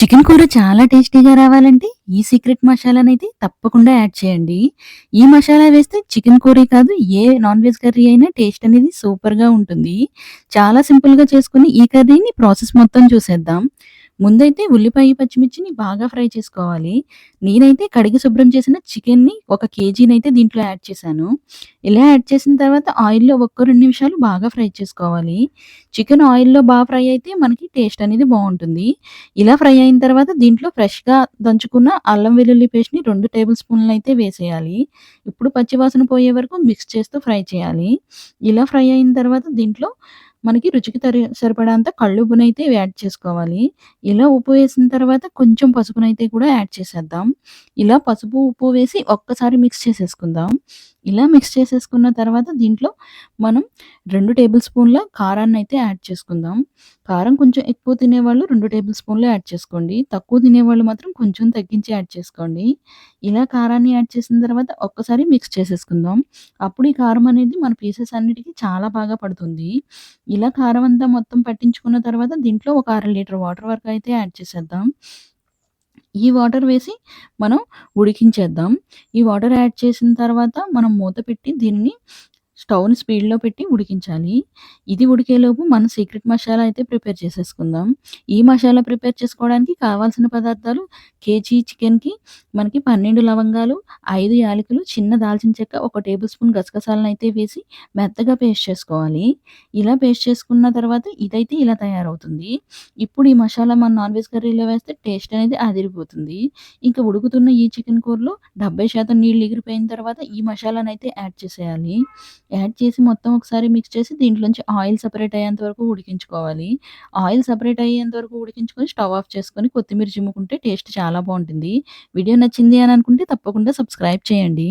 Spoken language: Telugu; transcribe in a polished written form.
చికెన్ కూర చాలా టేస్టీగా రావాలంటే ఈ సీక్రెట్ మసాలానైతే తప్పకుండా యాడ్ చేయండి. ఈ మసాలా వేస్తే చికెన్ కూరే కాదు ఏ నాన్ వెజ్ కర్రీ అయినా టేస్ట్ అనేది సూపర్‌గా ఉంటుంది. చాలా సింపుల్‌గా చేసుకుని ఈ కర్రీని ప్రాసెస్ మొత్తం చూసేద్దాం. ముందైతే ఉల్లిపాయ, పచ్చిమిర్చిని బాగా ఫ్రై చేసుకోవాలి. నేనైతే కడిగి శుభ్రం చేసిన చికెన్‌ని ఒక కేజీనైతే దీంట్లో యాడ్ చేశాను. ఇలా యాడ్ చేసిన తర్వాత ఆయిల్‌లో ఒక్క 2 నిమిషాలు బాగా ఫ్రై చేసుకోవాలి. చికెన్ ఆయిల్‌లో ఫ్రై అయితే మనకి టేస్ట్ అనేది బావుంటుంది. ఇలా ఫ్రై అయిన తర్వాత దీంట్లో ఫ్రెష్‌గా దంచుకున్న అల్లం వెల్లుల్లి పేస్ట్‌ని 2 టేబుల్ స్పూన్‌లయితే వేసేయాలి. ఇప్పుడు పచ్చి వాసన పోయే వరకు మిక్స్ చేస్తూ ఫ్రై చేయాలి. ఇలా ఫ్రై అయిన తర్వాత దీంట్లో మనకి రుచికి సరిపడేంత కల్లుప్పునైతే యాడ్ చేసుకోవాలి. ఇలా ఉప్పు వేసిన తర్వాత కొంచెం పసుపునైతే కూడా యాడ్ చేసేద్దాం. ఇలా పసుపు, ఉప్పు వేసి ఒక్కసారి మిక్స్ చేసేసుకుందాం. ఇలా మిక్స్ చేసేసుకున్న తర్వాత దీంట్లో మనం 2 టేబుల్ స్పూన్ల కారాన్నయితే యాడ్ చేసుకుందాం. కారం కొంచెం ఎక్కువ తినేవాళ్ళు 2 టేబుల్ స్పూన్లు యాడ్ చేసుకోండి. తక్కువ తినేవాళ్ళు మాత్రం కొంచెం తగ్గించి యాడ్ చేసుకోండి. ఇలా కారాన్ని యాడ్ చేసిన తర్వాత ఒక్కసారి మిక్స్ చేసేసుకుందాం. అప్పుడు ఈ కారం అనేది మన పీసెస్ అన్నిటికి చాలా బాగా పడుతుంది. ఇలా కారం అంతా మొత్తం పట్టించుకున్న తర్వాత దీంట్లో ఒక అర లీటర్ వాటర్ వరకు అయితే యాడ్ చేసేద్దాం. ఈ వాటర్ వేసి మనం ఉడికించేద్దాం. ఈ వాటర్ యాడ్ చేసిన తర్వాత మనం మూత పెట్టి దీనిని స్టవ్‌ని స్పీడ్‌లో పెట్టి ఉడికించాలి. ఇది ఉడికేలోపు మన సీక్రెట్ మసాలా అయితే ప్రిపేర్ చేసేసుకుందాం. ఈ మసాలా ప్రిపేర్ చేసుకోవడానికి కావాల్సిన పదార్థాలు కేజీ చికెన్‌కి మనకి 12 లవంగాలు, 5 యాలకులు, చిన్న దాల్చిన చెక్క, ఒక టేబుల్ స్పూన్ గసగసాలనైతే వేసి మెత్తగా పేస్ట్ చేసుకోవాలి. ఇలా పేస్ట్ చేసుకున్న తర్వాత ఇదైతే ఇలా తయారవుతుంది. ఇప్పుడు ఈ మసాలా మన నాన్ వెజ్ కర్రీలో వేస్తే టేస్ట్ అనేది అదిరిపోతుంది. ఇంకా ఉడుకుతున్న ఈ చికెన్ కూరలో 70% నీళ్ళు ఎగిరిపోయిన తర్వాత ఈ మసాలానైతే యాడ్ చేసేయాలి. యాడ్ చేసి మొత్తం ఒకసారి మిక్స్ చేసి దీంట్లోంచి ఆయిల్ సెపరేట్ అయ్యేంత వరకు ఉడికించుకోవాలి. ఆయిల్ సెపరేట్ అయ్యేంత వరకు ఉడికించుకొని స్టవ్ ఆఫ్ చేసుకొని కొత్తిమీర చిమ్ముకుంటే టేస్ట్ చాలా బావుంటుంది. వీడియో నచ్చింది అని అనుకుంటే తప్పకుండా సబ్స్క్రైబ్ చేయండి.